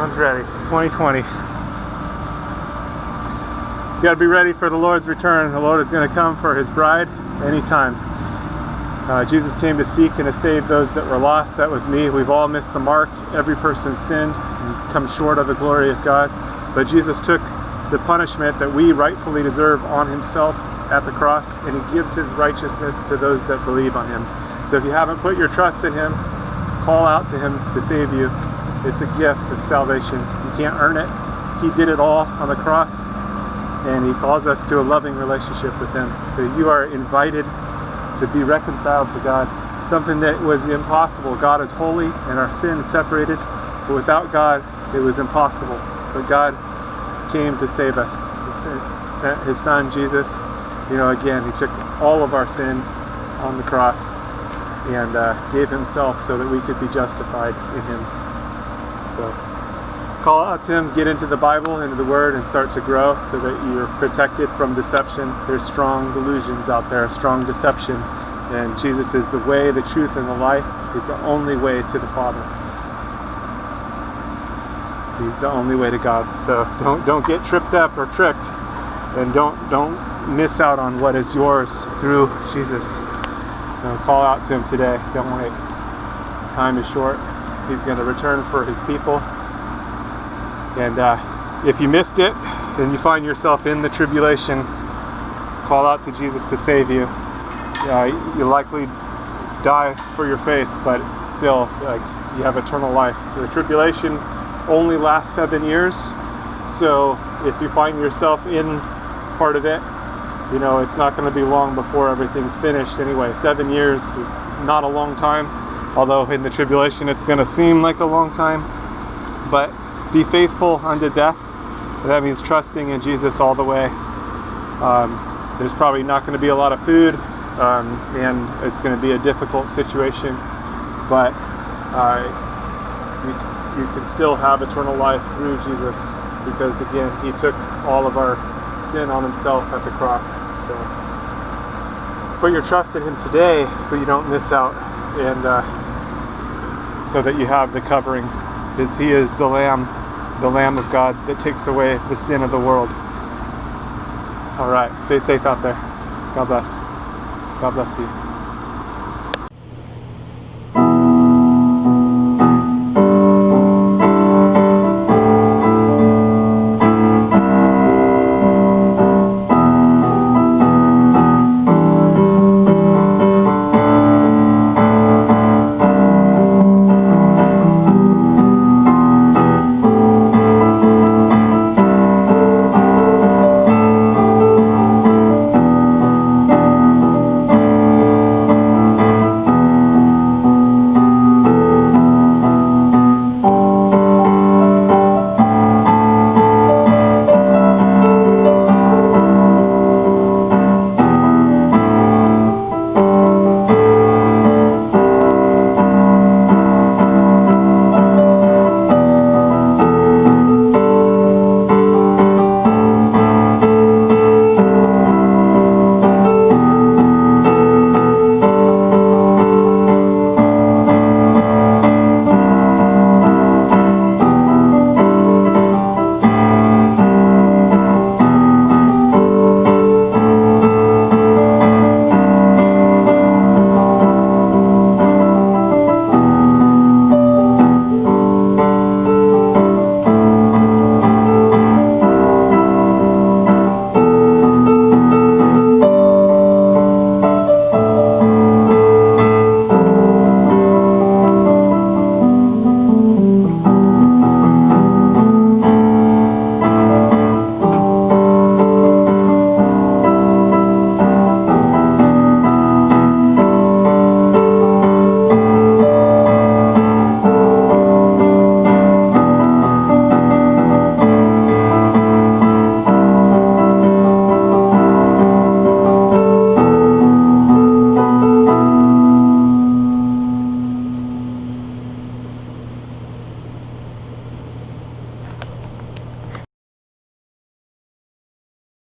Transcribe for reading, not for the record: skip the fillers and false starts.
One's ready. 2020. You got to be ready for the Lord's return. The Lord is going to come for His bride anytime. Jesus came to seek and to save those that were lost. That was me. We've all missed the mark. Every person's sinned and come short of the glory of God. But Jesus took the punishment that we rightfully deserve on Himself at the cross, and He gives His righteousness to those that believe on Him. So if you haven't put your trust in Him, call out to Him to save you. It's a gift of salvation. You can't earn it. He did it all on the cross, and He calls us to a loving relationship with Him. So you are invited to be reconciled to God. Something that was impossible. God is holy and our sin separated, but without God it was impossible. But God came to save us. He sent his son Jesus. Again, he took all of our sin on the cross and gave himself so that we could be justified in him. So call out to him, get into the Bible, into the Word, and start to grow so that you're protected from deception. There's strong delusions out there, strong deception. And Jesus is the way, the truth, and the life. He's the only way to the Father. He's the only way to God. So don't get tripped up or tricked, and don't miss out on what is yours through Jesus. Call out to him today. Don't wait. Time is short. He's going to return for his people. And if you missed it and you find yourself in the tribulation, call out to Jesus to save you. You likely die for your faith, but still, you have eternal life. The tribulation only lasts 7 years, so if you find yourself in part of it, it's not going to be long before everything's finished anyway. 7 years is not a long time, although in the tribulation it's going to seem like a long time. But be faithful unto death. That means trusting in Jesus all the way. There's probably not going to be a lot of food, and it's going to be a difficult situation, but you can still have eternal life through Jesus, because again, he took all of our sin on himself at the cross. So put your trust in him today so you don't miss out, and so that you have the covering, because he is the Lamb of God that takes away the sin of the world. All right, stay safe out there. God bless. God bless you.